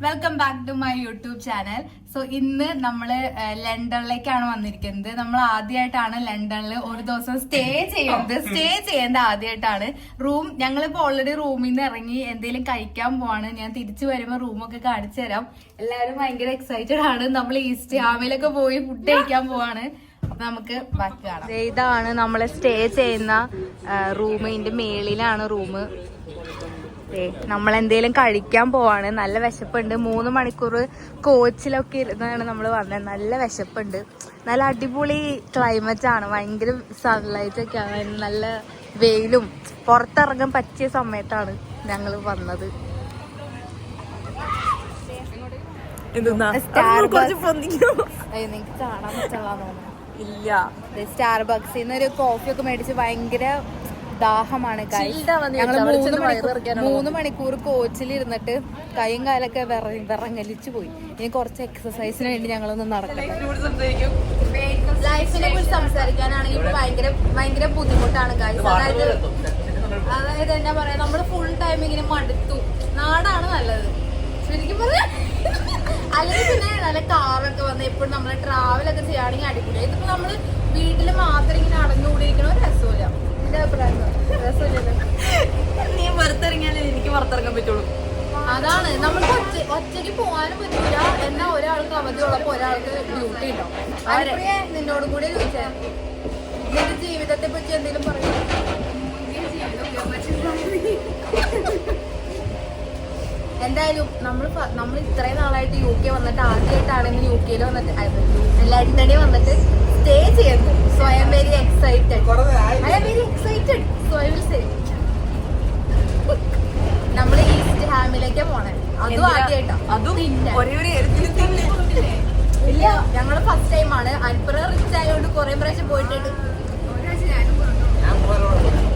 Welcome back to my YouTube channel. So ഇന്ന് നമ്മള് ലണ്ടനിലേക്കാണ് വന്നിരിക്കുന്നത്. നമ്മൾ ആദ്യമായിട്ടാണ് ലണ്ടനിൽ ഒരു ദിവസം സ്റ്റേ ചെയ്യേണ്ട ആദ്യമായിട്ടാണ്. ഞങ്ങളിപ്പോ ഓൾറെഡി റൂമിൽ നിന്ന് ഇറങ്ങി എന്തെങ്കിലും കഴിക്കാൻ പോവാണ്. ഞാൻ തിരിച്ചു വരുമ്പോ റൂമൊക്കെ കാണിച്ചു തരാം. എല്ലാവരും ഭയങ്കര എക്സൈറ്റഡ് ആണ്. നമ്മൾ ഈസ്റ്റ് ഹാമിലൊക്കെ പോയി ഫുഡ് കഴിക്കാൻ പോവാണ്. അപ്പൊ നമുക്ക് ബാക്കി കാണാം. ഇതാണ് നമ്മള് സ്റ്റേ ചെയ്യുന്ന റൂം. ഇതിന്റെ മേളിലാണ് റൂം. നമ്മൾ എന്തേലും കഴിക്കാൻ പോവാണ്. നല്ല വിശപ്പുണ്ട്. 3 മണിക്കൂർ കോച്ചിലൊക്കെ ഇരുന്നാണ് നമ്മൾ വന്നത്. നല്ല വിശപ്പുണ്ട്. നല്ല അടിപൊളി ക്ലൈമറ്റ് ആണ്. ഭയങ്കര സൺലൈറ്റ് ഒക്കെ ആണ്. നല്ല വെയിലും പുറത്തിറങ്ങാൻ പറ്റിയ സമയത്താണ് ഞങ്ങൾ വന്നത്. എനിക്ക് കാണാൻ പറ്റുള്ള ഇല്ല. സ്റ്റാർബക്സിന്ന് ഒരു കോഫി ഒക്കെ മേടിച്ച് ഭയങ്കര ദാഹമാണ്. ഞങ്ങള് 3 മണിക്കൂർ കോച്ചിലിരുന്നിട്ട് കൈയും കാലൊക്കെ വിറങ്ങലിച്ചു പോയി. ഇനി കുറച്ച് എക്സസൈസിന് വേണ്ടി ഞങ്ങളൊന്ന് നടക്കണം. ലൈഫിനെ കുറിച്ച് സംസാരിക്കാനാണെങ്കിൽ ഭയങ്കര ബുദ്ധിമുട്ടാണ് ഗൈസ്. അതായത് എന്താ പറയാ, നമ്മള് ഫുൾ ടൈം ഇങ്ങനെ മടുത്തു. നാടാണ് നല്ലത് ശരിക്കും പറയാ. അല്ലെങ്കിൽ പിന്നെ നല്ല കാറൊക്കെ വന്ന് എപ്പോഴും നമ്മള് ട്രാവലൊക്കെ ചെയ്യുകയാണെങ്കിൽ അടിപൊളി. ഇതിപ്പോ നമ്മള് വീട്ടില് മാത്രം ഇങ്ങനെ അടഞ്ഞുകൂടിയിരിക്കണ ഒരു രസമില്ല. നീ പുറത്തിറങ്ങിയാലേ എനിക്ക് പുറത്തിറങ്ങാൻ പറ്റുള്ളൂ. അതാണ്, നമുക്ക് ഒറ്റയ്ക്ക് പോകാനും പറ്റില്ല. എന്നാ ഒരാൾക്ക് അവധി ഉള്ളപ്പോ ഒരാൾക്ക് ഡ്യൂട്ടി ഉണ്ടാവും. അവരെ നിന്നോടും കൂടി ചോദിച്ചാൽ നിന്റെ ജീവിതത്തെ പറ്റി എന്തെങ്കിലും പറയും. എന്തായാലും നമ്മൾ ഇത്രയും നാളായിട്ട് UK വന്നിട്ട് ആദ്യമായിട്ടാണെങ്കിൽ UK വന്നിട്ട് ലണ്ടനിൽ വന്നിട്ട് സ്റ്റേ ചെയ്യുന്നത്. So I am very excited. So I will say നമ്മൾ ഈസ്റ്റ് ഹാമിലേക്ക് പോണേ. അതും ആദ്യമായിട്ടാണ്. ഇല്ല, ഞങ്ങള് ഫസ്റ്റ് ടൈം ആണ്. അൽപ്പറ റിച്ച് ആയതുകൊണ്ട് കുറെ പ്രാവശ്യം പോയിട്ടുണ്ട്.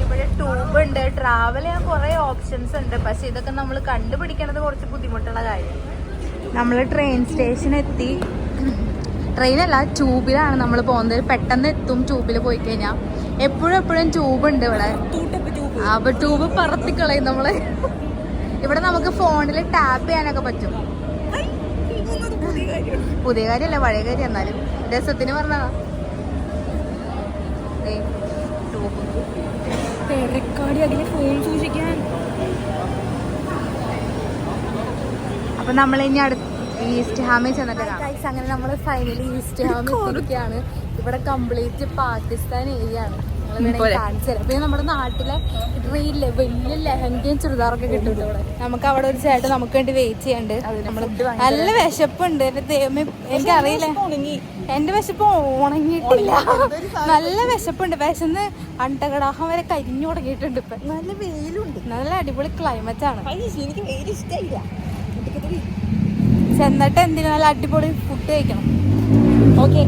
ഇവിടെ ട്യൂബ് ഉണ്ട്. ട്രാവൽ ചെയ്യാൻ കുറെ ഓപ്ഷൻസ് ഉണ്ട്. പക്ഷെ ഇതൊക്കെ നമ്മൾ കണ്ടുപിടിക്കണത് കുറച്ച് ബുദ്ധിമുട്ടുള്ള കാര്യം. നമ്മൾ ട്രെയിൻ സ്റ്റേഷൻ എത്തി. ട്രെയിനല്ല, ട്യൂബിലാണ് നമ്മൾ പോകുന്നത്. പെട്ടെന്ന് എത്തും ട്യൂബിൽ പോയി കഴിഞ്ഞാൽ. എപ്പോഴും ട്യൂബ് ഉണ്ട് ഇവിടെ. അപ്പൊ ട്യൂബ് പറത്തിക്കളയും നമ്മള്. ഇവിടെ നമുക്ക് ഫോണിൽ ടാപ്പ് ചെയ്യാനൊക്കെ പറ്റും. പുതിയ കാര്യമല്ല, പഴയ കാര്യം. എന്നാലും രസത്തിന് പറഞ്ഞതാ. അപ്പൊ നമ്മൾ ഇനി അടുത്ത് ഈസ്റ്റ് ഹാമിൽ ചെന്നിട്ട് കാണാം. അങ്ങനെ നമ്മൾ ഫൈനലി ഈസ്റ്റ് ഹാമിൽ എത്തിയിരിക്കുകയാണ്. ഇവിടെ കംപ്ലീറ്റ് പാകിസ്ഥാൻ ഏരിയ ആണ്. കാണിച്ചു തരാം. പിന്നെ നമ്മുടെ നാട്ടിലെ റീലില് വലിയ ലെഹങ്കയും ചുരിദാറൊക്കെ കിട്ടും ഇവിടെ. നമുക്ക് അവിടെ ഒരു ചേട്ടൻ നമുക്ക് വേണ്ടി വെയിറ്റ് ചെയ്യണ്ട്. നമ്മള് നല്ല വിശപ്പുണ്ട്. എനിക്കറിയില്ല, എന്റെ വിശപ്പ് ഉണങ്ങിയിട്ടില്ല. നല്ല വിശപ്പുണ്ട്. വിശന്ന് അണ്ടകടാഹം വരെ കരിഞ്ഞു തുടങ്ങിയിട്ടുണ്ട്. ഇപ്പൊ നല്ല വെയിലുണ്ട്. നല്ല അടിപൊളി ക്ലൈമറ്റ് ആണ്. എനിക്ക് വെയിൽ ഇഷ്ടമില്ല. ചെന്നിട്ട് എന്തിനാ നല്ല അടിപൊളി ഫുഡ് കഴിക്കണം. ഓക്കെ,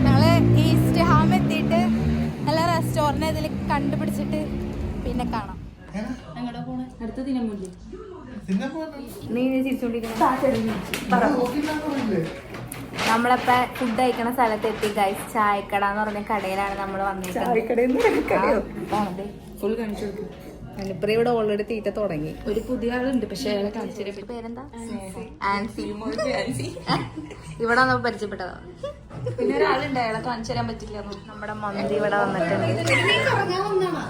ഞങ്ങള് ഈസ്റ്റ് ഹാം എത്തിയിട്ട് നല്ല റെസ്റ്റോറന്റ് ഇതിൽ കണ്ടുപിടിച്ചിട്ട് പിന്നെ കാണാം. നമ്മളപ്പോ ഫുഡ് കഴിക്കണ സ്ഥലത്ത് എത്തി ഗൈസ്. ചായക്കട എന്ന് പറഞ്ഞ കടയിലാണ് നമ്മൾ വന്നിരിക്കുന്നത്. ഫുൾ കാണിച്ചു. ഇപ്പറ ഇവിടെ ഓൾറെഡി തീറ്റ തുടങ്ങി. ഒരു പുതിയ ആളുണ്ട്, പക്ഷെ അയാളെ കാണിച്ചു. പേരെന്താ? ആൻസി. ഇവിടെ വന്നപ്പോ പരിചയപ്പെട്ടതാ. പിന്നെ ഒരാളുണ്ട്, അയാളെ കാണിച്ചു തരാൻ പറ്റില്ല. നമ്മുടെ മന്തി ഇവിടെ വന്നിട്ടുണ്ട്.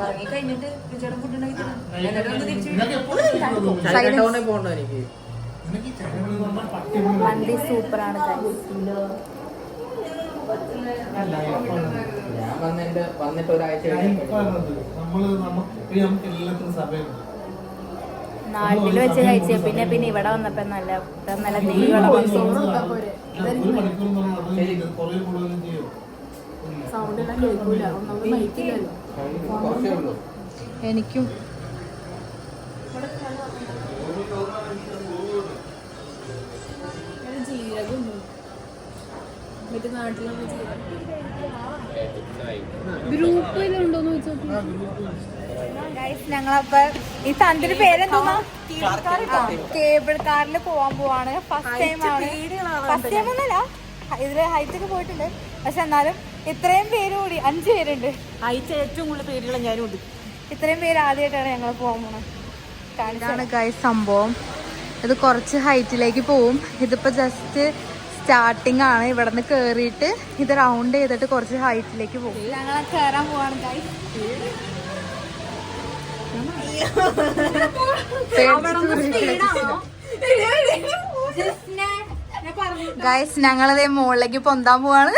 കറങ്ങി കഴിഞ്ഞിട്ട് മന്തി സൂപ്പറാണ്. നാട്ടിൽ വെച്ച് കഴിച്ച പിന്നെ ഇവിടെ വന്നപ്പോ നല്ല എനിക്കും ഗ്രൂപ്പിലുണ്ടോന്ന് ചോദിച്ചോ. ഞങ്ങളപ്പ ഈ തന്റെ പേരെന്തോന്നാ? കേബിൾ കാറിൽ പോവാൻ പോവാണ്. ഫസ്റ്റ് ടൈം ഒന്നല്ല, ഇതില് ഹൈറ്റ് ഒക്കെ പോയിട്ടുണ്ട്. പക്ഷെ എന്നാലും ഇത്രയും പേര് കൂടി 5 പേരുണ്ട്. ഹൈറ്റ് ഏറ്റവും കൂടുതൽ പേരുള്ള ഞാനും ഉണ്ട്. ഇത്രയും പേര് ആദ്യമായിട്ടാണ് ഞങ്ങൾ പോകാൻ പോണത്. കാണിച്ചാണ് ഗൈസ് സംഭവം. ഇത് കുറച്ച് ഹൈറ്റിലേക്ക് പോവും. ഇതിപ്പോ ജസ്റ്റ് സ്റ്റാർട്ടിങ് ആണ്. ഇവിടെ നിന്ന് കേറിയിട്ട് ഇത് റൗണ്ട് ചെയ്തിട്ട് കുറച്ച് ഹൈറ്റിലേക്ക് പോകും. ഞങ്ങളെ കേറാൻ പോവാണ് ഗൈസ്. ഞങ്ങളതേ മുകളിലേക്ക് പൊന്താൻ പോവാണ്.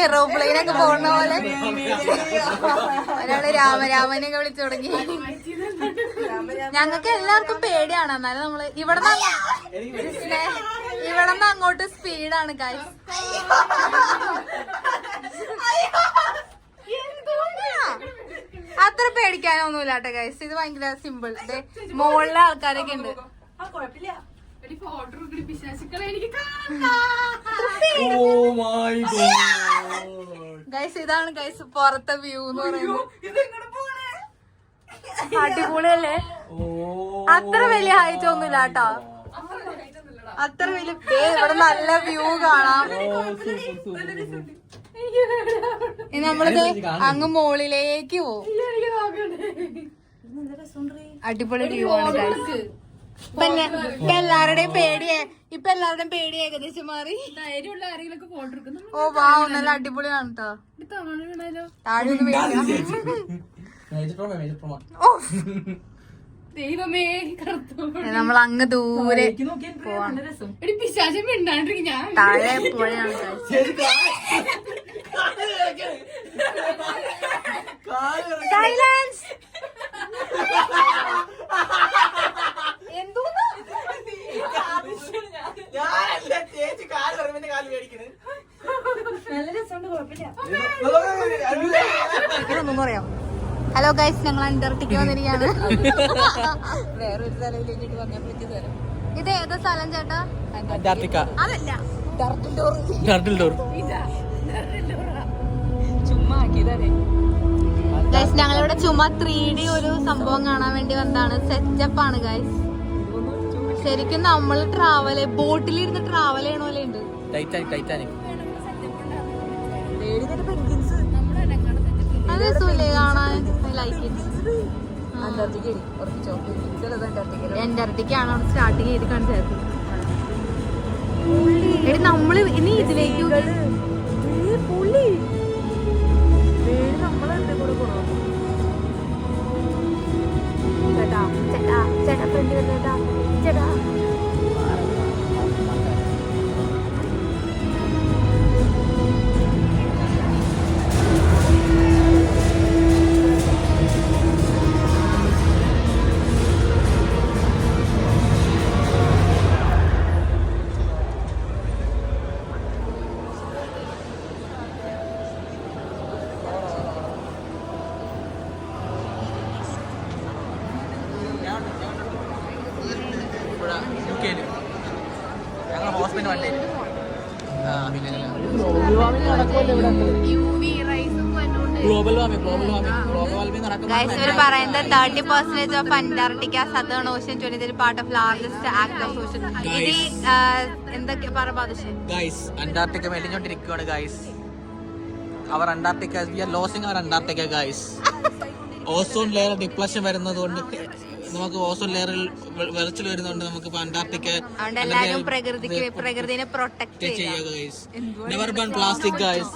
എയറോപ്ലെയിനൊക്കെ പോകുന്ന പോലെ. ഒരാള് രാമരാമനെയൊക്കെ വിളിച്ചു തുടങ്ങി. ഞങ്ങൾക്ക് എല്ലാവർക്കും പേടിയാണ്. എന്നാലും നമ്മള് ഇവിടെ നിന്ന് അങ്ങോട്ട് സ്പീഡാണ് ഗൈസ്. അത്ര പേടിക്കാനൊന്നുമില്ല കേട്ടോ ഗൈസ്. ഇത് ഭയങ്കര സിമ്പിൾ. മുകളിലെ ആൾക്കാരൊക്കെ ഉണ്ട്. ഗൈസ് ഇതാണ് ഗൈസ് പുറത്തെ വ്യൂ എന്ന് പറയുന്നത്. അടിപൊളിയല്ലേ? അത്ര വലിയ ഹൈറ്റ് ഒന്നുമില്ല കേട്ടോ. അത്ര വലിയ ഇവിടെ നല്ല വ്യൂ കാണാം. നമ്മളിത് അങ്ങ് മുകളിലേക്ക് പോവും. അടിപൊളി വ്യൂ ആണ് ഗൈസ്. ഇപ്പൊ എല്ലാവരുടെയും പേടി ഏകദേശം മാറി. ഓ വാ, നല്ല അടിപൊളിയാണ് കേട്ടോ. താഴെ ഒന്ന് നമ്മൾ അങ്ങ് ദൂരെ താഴെ പോയാണ്. സൈലൻസ്. ഒന്നും പറയാം. ഹലോ ഗൈസ്, ഞങ്ങൾ അന്റാർട്ടിക്ക വന്നിരിക്കുകയാണ്. വേറൊരു സ്ഥലം. ഇത് ഏതാ സ്ഥലം ചേട്ടാ? അന്റാർട്ടിക്ക. അതല്ല, ഗൈസ് ഞങ്ങളിവിടെ ചുമ്മാ 3D ഒരു സംഭവം കാണാൻ വേണ്ടി വന്നതാണ്. സെറ്റപ്പ് ആണ് ഗൈസ്. ശരിക്കും നമ്മൾ ബോട്ടിലിരുന്ന് ട്രാവൽ ചെയ്യണ പോലെ ഉണ്ട്. അത് രസമില്ലേ കാണാൻ? അന്റാർട്ടിക്ക ആണ് അവിടെ സ്റ്റാർട്ടിങ് ചെയ്ത് കാണിച്ചത്. എടി നമ്മള് ഇനി ഇതിലേക്ക് ചേട്ടാ ചേട്ടാ ചേട്ടാ ഫ്രണ്ട് ചേട്ടാ ചേട്ടാ. ഇവര് പറയുന്നത് 30% of Antarctica southern ocean 23 part of largest act of ocean. ഇത് എന്തൊക്കെ ഗൈസ് അന്റാർട്ടിക്ക മെലിഞ്ഞോണ്ടിരിക്കുകയാണ് guys. Our Antarctica we are losing our Antarctica guys. Ozone layer depletion വരുന്നത് കൊണ്ട് നമുക്ക് ഓസോൺ ലെയറിൽ വെളിച്ചൽ വരുന്നതുകൊണ്ട് നമുക്ക് അന്റാർട്ടിക്ക പ്രകൃതിനെ പ്രൊട്ടക്ട് ചെയ്യുക guys. Never burn plastic guys.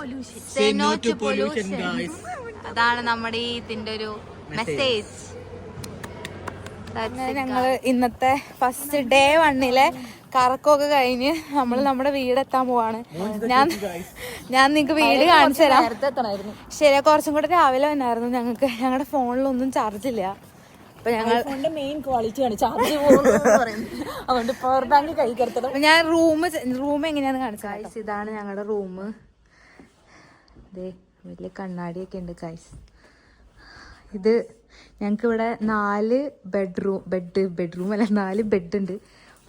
Say no to pollution guys. അതാണ് നമ്മുടെ ഇതിന്റെ ഒരു മെസ്സേജ്. ഞങ്ങള് ഇന്നത്തെ ഫസ്റ്റ് ഡേ 1 കറക്കമൊക്കെ കഴിഞ്ഞ് നമ്മൾ നമ്മുടെ വീടെത്താൻ പോവാണ്. ഞാൻ നിങ്ങക്ക് വീട് കാണിച്ചു തരാം. ശരി, കുറച്ചും കൂടെ രാവിലെ വന്നായിരുന്നു. ഞങ്ങളുടെ ഫോണിലൊന്നും ചാർജ് ഇല്ല. അപ്പൊ ഞങ്ങൾ മെയിൻ ക്വാളിറ്റിയാണ് ചാർജ് അതുകൊണ്ട് പവർ ബാങ്ക് കൈ കരുത്തണം. ഞാൻ റൂം എങ്ങനെയാന്ന് കാണിച്ചു. ഇതാണ് ഞങ്ങളുടെ റൂം. വലിയ കണ്ണാടിയൊക്കെ ഉണ്ട് ഗൈസ്. ഇത് ഞങ്ങൾക്ക് ഇവിടെ 4 ബെഡ്റൂം അല്ല 4 ബെഡ് ഉണ്ട്.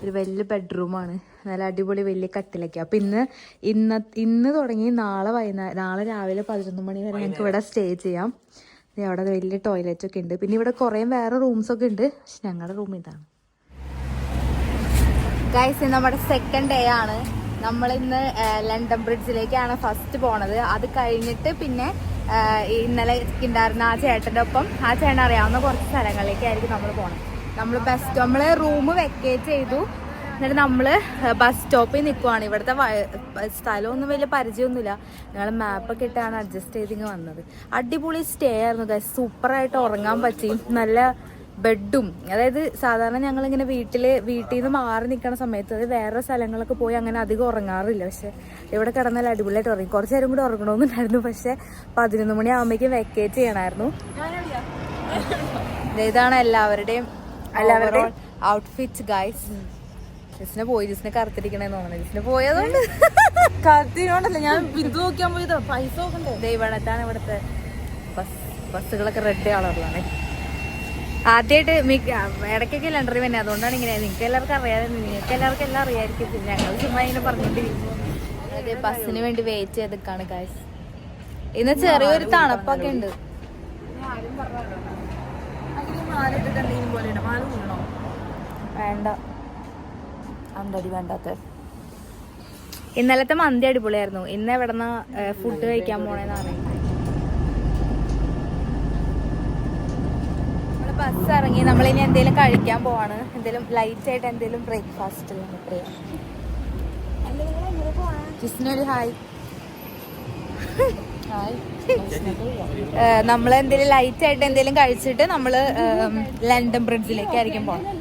ഒരു വലിയ ബെഡ്റൂമാണ്. നല്ല അടിപൊളി വലിയ കട്ടിലൊക്കെ. അപ്പൊ ഇന്ന് തുടങ്ങി നാളെ രാവിലെ 11 മണി വരെ ഞങ്ങൾക്ക് ഇവിടെ സ്റ്റേ ചെയ്യാം. അവിടെ വലിയ ടോയ്ലറ്റ് ഒക്കെ ഉണ്ട്. പിന്നെ ഇവിടെ കുറേ വേറെ റൂംസ് ഒക്കെ ഉണ്ട്. പക്ഷെ ഞങ്ങളുടെ റൂം ഇതാണ് ഗൈസ്. നമ്മുടെ സെക്കൻഡ് ഡേ ആണ്. നമ്മളിന്ന് ലണ്ടൻ ബ്രിഡ്ജിലേക്കാണ് ഫസ്റ്റ് പോണത്. അത് കഴിഞ്ഞിട്ട് പിന്നെ ഇന്നലെ ഉണ്ടായിരുന്ന ആ ചേട്ടൻ്റെ ഒപ്പം ആ ചേട്ടൻ അറിയാവുന്ന കുറച്ച് സ്ഥലങ്ങളിലേക്കായിരിക്കും നമ്മൾ പോകണം. നമ്മള് റൂം വെക്കേറ്റ് ചെയ്തു. എന്നിട്ട് നമ്മള് ബസ് സ്റ്റോപ്പിൽ നിൽക്കുവാണ്. ഇവിടുത്തെ സ്ഥലമൊന്നും വലിയ പരിചയമൊന്നുമില്ല. ഞങ്ങൾ മാപ്പൊക്കെ ഇട്ടാണ് അഡ്ജസ്റ്റ് ചെയ്തിങ്ങ് വന്നത്. അടിപൊളി സ്റ്റേ ആയിരുന്നു ഗൈസ്. സൂപ്പറായിട്ട് ഉറങ്ങാൻ പറ്റി. നല്ല ബെഡും, അതായത് സാധാരണ ഞങ്ങളിങ്ങനെ വീട്ടിൽ നിന്ന് മാറി നിൽക്കുന്ന സമയത്ത് അത് വേറെ സ്ഥലങ്ങളൊക്കെ പോയി അങ്ങനെ അധികം ഉറങ്ങാറില്ല. പക്ഷെ ഇവിടെ കിടന്നാൽ അടിപൊളിയായിട്ട് ഉറങ്ങി. കുറച്ച് നേരം കൂടി ഉറങ്ങണമെന്നുണ്ടായിരുന്നു. പക്ഷെ 11 മണിയാകുമ്പോഴേക്കും വെക്കേറ്റ് ചെയ്യണമായിരുന്നു. ഇതാണ് എല്ലാവരുടെയും ഔട്ട്ഫിറ്റ് ഗൈസ്. ജിസിനെ പോയി, ജിസിനെ കറുത്തിരിക്കണേന്ന് തോന്നുന്നു. ജിസിനെ പോയതുകൊണ്ട് കത്തിനോണ്ടല്ലേ ഞാൻ ബിന്ദു നോക്കാൻ പോയത്. പൈസ നോക്കണ്ടേ? ദൈവത്താണ് ഇവിടുത്തെ ബസ്സുകളൊക്കെ റെഡ് കളറിലാണ്. ആദ്യമായിട്ട് ഇടയ്ക്കൊക്കെ ലണ്ടറിൽ തന്നെ, അതുകൊണ്ടാണ് ഇങ്ങനെ. നിങ്ങൾക്ക് എല്ലാവർക്കും അറിയാതെ, നിങ്ങൾക്ക് എല്ലാവർക്കും എല്ലാം അറിയാമായിരിക്കും. പിന്നെ ഞങ്ങൾ ചുമ്മാ ഇങ്ങനെ പറഞ്ഞോണ്ടിരിക്കും. അതായത് ബസ്സിന് വേണ്ടി വെയിറ്റ് ചെയ്തിട്ടാണ് ഗൈസ്. ഇന്ന് ചെറിയൊരു തണുപ്പൊക്കെ ഉണ്ട്. വേണ്ട, അന്തടി വേണ്ടാത്ത. ഇന്നലത്തെ മന്തി അടിപൊളിയായിരുന്നു. ഇന്ന് എവിടെന്നാ ഫുഡ് കഴിക്കാൻ പോണേന്ന് അറിയാം. നമ്മള് ബസ് ഇറങ്ങി, നമ്മളിനി എന്തെങ്കിലും കഴിക്കാൻ പോവാണ്. എന്തെങ്കിലും ലൈറ്റ് ആയിട്ട് എന്തെങ്കിലും ബ്രേക്ക്ഫാസ്റ്റ് ജിസ്നൊരു ഹായ്. നമ്മൾ എന്തെങ്കിലും ലൈറ്റ് ആയിട്ട് എന്തെങ്കിലും കഴിച്ചിട്ട് നമ്മള് ലണ്ടൻ ബ്രിഡ്ജിലേക്കായിരിക്കും പോകണം.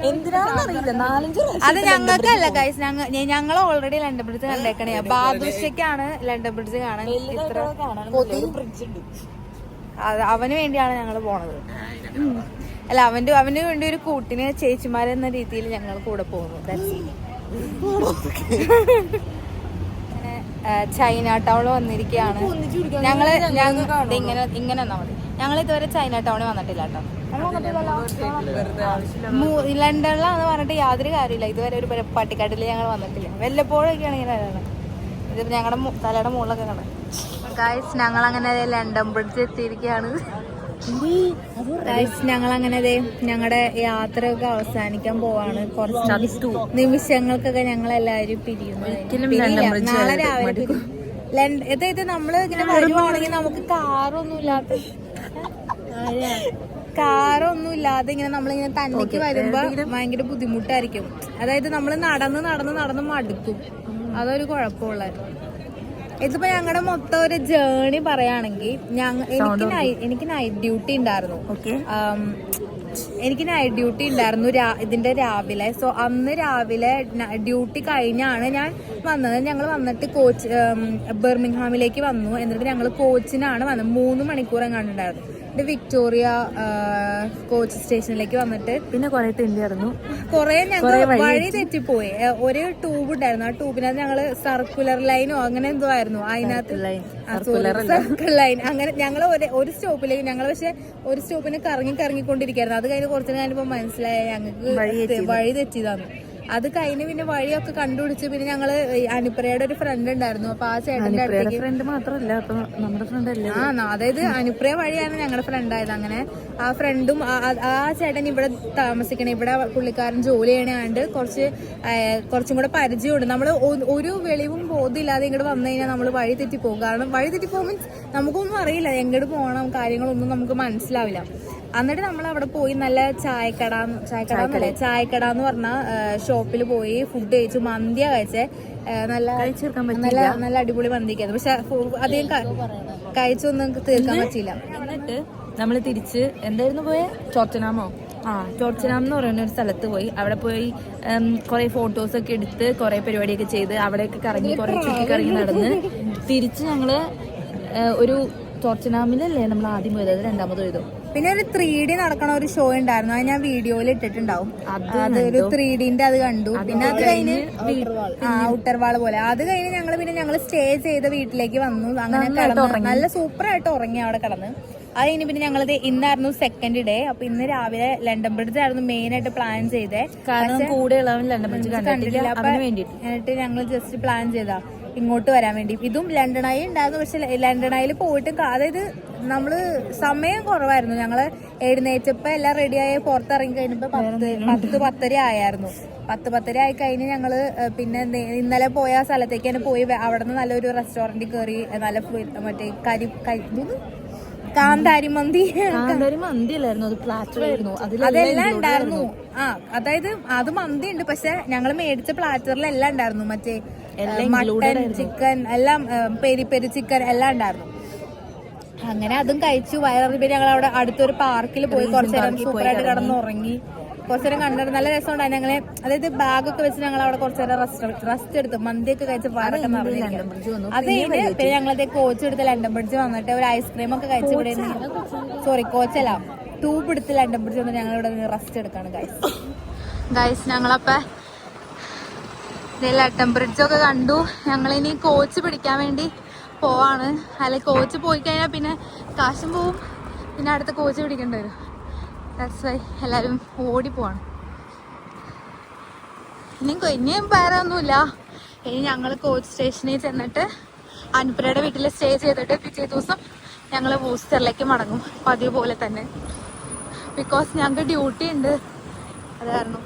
അത് ഞങ്ങൾക്കല്ല ഗൈസ്, ഞങ്ങൾ ഓൾറെഡി ലണ്ടൻ ബ്രിഡ്ജ് കണ്ടേക്കണേ. ബാദുഷയ്ക്കാണ് ലണ്ടൻ ബ്രിഡ്ജ് കാണാൻ. അവന് വേണ്ടിയാണ് ഞങ്ങൾ പോണത്. അല്ല, അവന് വേണ്ടി ഒരു കൂട്ടിന് ചേച്ചിമാരെന്ന രീതിയിൽ ഞങ്ങൾ കൂടെ പോകുന്നു. ചൈന ടൗണിൽ വന്നിരിക്കുകയാണ് ഞങ്ങള്. ഇങ്ങനെ വന്നാൽ മതി. ഞങ്ങൾ ഇതുവരെ ചൈന ടൗണിൽ വന്നിട്ടില്ല കേട്ടോ. ലണ്ടനിലാന്ന് പറഞ്ഞിട്ട് യാതൊരു കാര്യമില്ല. ഇതുവരെ ഒരു പട്ടിക്കാട്ടിൽ ഞങ്ങൾ വന്നിട്ടില്ല. വല്ലപ്പോഴൊക്കെയാണ് ഇങ്ങനെ വരാണ്. ഇത് ഞങ്ങളുടെ തലയുടെ മുകളിലൊക്കെ കാണാം ഗൈസ്. ഞങ്ങളങ്ങനെ ലണ്ടൻ ബ്രിഡ്ജ് എത്തിയിരിക്കുകയാണ് ഗൈസ്. ഞങ്ങളങ്ങനെ ഞങ്ങളുടെ യാത്രയൊക്കെ അവസാനിക്കാൻ പോവാണ്. കുറച്ച് നിമിഷങ്ങൾക്കൊക്കെ ഞങ്ങൾ എല്ലാവരും പിരിയുന്നു. നാളെ രാവിലെ അതായത് നമ്മള് ഇങ്ങനെ വരുവാണെങ്കിൽ നമുക്ക് കാറൊന്നും ഇല്ലാതെ ഇങ്ങനെ നമ്മളിങ്ങനെ തന്നേക്ക് വരുമ്പോ ഭയങ്കര ബുദ്ധിമുട്ടായിരിക്കും. അതായത് നമ്മള് നടന്ന് മടുക്കും. അതൊരു കുഴപ്പമുള്ളത്. ഇതിപ്പോ ഞങ്ങളുടെ മൊത്തം ഒരു ജേർണി പറയുകയാണെങ്കിൽ എനിക്ക് നൈറ്റ് ഡ്യൂട്ടി ഉണ്ടായിരുന്നു. ഇതിന്റെ രാവിലെ. സോ അന്ന് രാവിലെ ഡ്യൂട്ടി കഴിഞ്ഞാണ് ഞാൻ വന്നത്. ഞങ്ങൾ വന്നിട്ട് ബർമിംഗ്ഹാമിലേക്ക് വന്നു. എന്നിട്ട് ഞങ്ങൾ കോച്ചിനാണ് വന്നത്. 3 മണിക്കൂർ എങ്ങാണ്ടുണ്ടായിരുന്നു. വിക്ടോറിയ കോച്ച് സ്റ്റേഷനിലേക്ക് വന്നിട്ട് പിന്നെ കുറെ തെണ്ടിയായിരുന്നു. കുറെ ഞങ്ങൾ വഴി തെറ്റിപ്പോയി. ഒരു ട്യൂബ് ഉണ്ടായിരുന്നു. ആ ട്യൂബിനകത്ത് ഞങ്ങള് സർക്കുലർ ലൈനോ അങ്ങനെ എന്തോ ആയിരുന്നു. അതിനകത്ത് സർക്കിൾ ലൈൻ. അങ്ങനെ ഞങ്ങൾ ഒരു സ്റ്റോപ്പിലേക്ക് പക്ഷെ ഒരു സ്റ്റോപ്പിന് കറങ്ങിക്കൊണ്ടിരിക്കുകയായിരുന്നു. അത് കഴിഞ്ഞ് കുറച്ചു കഴിഞ്ഞപ്പോ മനസ്സിലായ ഞങ്ങൾക്ക് വഴി തെറ്റിയതാണ്. അത് കഴിഞ്ഞ് പിന്നെ വഴിയൊക്കെ കണ്ടുപിടിച്ച് പിന്നെ ഞങ്ങള് അനുപ്രയുടെ ഒരു ഫ്രണ്ട് ഉണ്ടായിരുന്നു. അപ്പൊ ആ ചേട്ടന്റെ അടുത്തേക്ക് ഫ്രണ്ട് മാത്രമല്ല, അപ്പൊ നമ്മുടെ ഫ്രണ്ട് അല്ലേ. അതായത് അനുപ്രയ വഴിയാണ് ഞങ്ങളുടെ ഫ്രണ്ട് ആയത്. അങ്ങനെ ആ ഫ്രണ്ടും ആ ചേട്ടൻ ഇവിടെ താമസിക്കണേ. ഇവിടെ പുള്ളിക്കാരൻ ജോലി ചെയ്യണാണ്ട് കുറച്ചും കൂടെ പരിചയമുണ്ട്. നമ്മൾ ഒരു വെളിവും ബോധമില്ലാതെ ഇങ്ങോട്ട് വന്നു കഴിഞ്ഞാൽ നമ്മൾ വഴി തെറ്റിപ്പോകും. കാരണം വഴി തെറ്റിപ്പോകുമ്പോൾ നമുക്കൊന്നും അറിയില്ല, എങ്ങോട്ട് പോകണം, കാര്യങ്ങളൊന്നും നമുക്ക് മനസ്സിലാവില്ല. എന്നിട്ട് നമ്മൾ അവിടെ പോയി നല്ല ചായക്കട എന്ന് പറഞ്ഞ ഷോപ്പിൽ പോയി ഫുഡ് കഴിച്ചു. മന്തിയാ കഴിച്ചേ. നല്ല അടിപൊളി മന്തിക്കായിരുന്നു. പക്ഷെ അധികം കഴിച്ചൊന്നും തീർക്കാൻ പറ്റിയില്ല. എന്നിട്ട് നമ്മൾ തിരിച്ച് എന്തായിരുന്നു പോയെ? ടോട്ടനാമോ? ടോട്ടനാം എന്ന് പറയുന്ന ഒരു സ്ഥലത്ത് പോയി. അവിടെ പോയി കുറെ ഫോട്ടോസ് ഒക്കെ എടുത്ത് കുറെ പരിപാടിയൊക്കെ ചെയ്ത് അവിടെയൊക്കെ കറങ്ങി കുറെ ചുറ്റിക്കറങ്ങി നടന്ന് തിരിച്ച് ഞങ്ങള് ഒരു ടോട്ടനാമിലല്ലേ നമ്മൾ ആദ്യം പോയത്, അത് രണ്ടാമത് പോയതോ. പിന്നെ ഒരു 3D നടക്കണ ഒരു ഷോ ഉണ്ടായിരുന്നു. അത് ഞാൻ വീഡിയോയിൽ ഇട്ടിട്ടുണ്ടാവും. അത് ഒരു 3Dന്റെ അത് കണ്ടു. പിന്നെ അത് കഴിഞ്ഞ് ഔട്ടർ വാൾ പോലെ അത് കഴിഞ്ഞ് ഞങ്ങൾ സ്റ്റേ ചെയ്ത വീട്ടിലേക്ക് വന്നു. അങ്ങനെ കിടന്നു നല്ല സൂപ്പറായിട്ട് ഉറങ്ങി അവിടെ കിടന്ന്. അത് കഴിഞ്ഞ് പിന്നെ ഞങ്ങളത് ഇന്നായിരുന്നു സെക്കൻഡ് ഡേ. അപ്പൊ ഇന്ന് രാവിലെ ലണ്ടൻ ബ്രിഡ്ജ് ആയിരുന്നു മെയിൻ ആയിട്ട് പ്ലാൻ ചെയ്തേ. കണ്ടിട്ടില്ല. എന്നിട്ട് ഞങ്ങൾ ജസ്റ്റ് പ്ലാൻ ചെയ്താ ഇങ്ങോട്ട് വരാൻ വേണ്ടി. ഇതും ലണ്ടനായി ഉണ്ടായിരുന്നു. പക്ഷെ ലണ്ടനായിൽ പോയിട്ട് അതായത് നമ്മള് സമയം കുറവായിരുന്നു. ഞങ്ങള് എഴുന്നേറ്റപ്പോ എല്ലാം റെഡിയായി പുറത്തിറങ്ങി കഴിഞ്ഞപ്പോ 10:10 ആയിരുന്നു. 10:10 ആയി കഴിഞ്ഞ് ഞങ്ങള് പിന്നെ ഇന്നലെ പോയ സ്ഥലത്തേക്ക് തന്നെ പോയി. അവിടെ നിന്ന് നല്ലൊരു റെസ്റ്റോറന്റിൽ കയറി. നല്ല മറ്റേ കാന്താരി മന്തി കാന്താരി മന്തി അല്ലായിരുന്നു, അത് പ്ലാറ്റർ ആയിരുന്നു. അതെല്ലാം ഉണ്ടായിരുന്നു. അതായത് അത് മന്തി ഉണ്ട്, പക്ഷെ ഞങ്ങള് മേടിച്ച പ്ലാറ്ററിലെല്ലാം ഉണ്ടായിരുന്നു. മറ്റേ മട്ടൻ, ചിക്കൻ എല്ലാം, പെരി പെരി ചിക്കൻ എല്ലാം ഉണ്ടായിരുന്നു. അങ്ങനെ അതും കഴിച്ചു. വയറിൽ ഞങ്ങൾ അവിടെ അടുത്തൊരു പാർക്കിൽ പോയി കുറച്ചു നേരം സൂപ്പറായിട്ട് കിടന്ന് ഉറങ്ങി. കുറച്ചു നേരം കണ്ടു, നല്ല രസമുണ്ടായി. ഞങ്ങള് അതായത് ബാഗൊക്കെ വെച്ച് ഞങ്ങൾ അവിടെ കുറച്ചു നേരം റെസ്റ്റ് എടുത്തു. മന്തിയൊക്കെ കഴിച്ച് വയറൊക്കെ നിറഞ്ഞിരിക്കും. അത് കഴിഞ്ഞ് പിന്നെ ഞങ്ങളത് കോച്ച് എടുത്ത് ലണ്ടൻ ബ്രിഡ്ജ് വന്നിട്ട് ഒരു ഐസ്ക്രീം ഒക്കെ കഴിച്ച് ഇവിടെ കോച്ചല്ല, ട്യൂബ് എടുത്ത് ലണ്ടൻ ബ്രിഡ്ജ് വന്നിട്ട് ഞങ്ങൾ ഇവിടെ റെസ്റ്റ് എടുക്കാണ് ഗൈസ്. ഞങ്ങളപ്പ ലണ്ടൻ ബ്രിഡ്ജൊക്കെ കണ്ടു. ഞങ്ങളിനി കോച്ച് പിടിക്കാൻ വേണ്ടി പോവാണ്. അല്ലെങ്കിൽ കോച്ച് പോയി കഴിഞ്ഞാൽ പിന്നെ കാശും പോവും, പിന്നെ അടുത്ത കോച്ച് പിടിക്കേണ്ടി വരും. ദാറ്റ്സ് വൈ എല്ലാവരും ഓടിപ്പോവാണ്. ഇനിയും വേറെ ഒന്നുമില്ല. ഇനി ഞങ്ങൾ കോച്ച് സ്റ്റേഷനിൽ ചെന്നിട്ട് അനുപ്രയുടെ വീട്ടിൽ സ്റ്റേ ചെയ്തിട്ട് പിറ്റേ ദിവസം ഞങ്ങൾ ബൂസ്റ്ററിലേക്ക് മടങ്ങും, പതിവ് പോലെ തന്നെ. ബിക്കോസ് ഞങ്ങൾക്ക് ഡ്യൂട്ടി ഉണ്ട്, അത് കാരണം.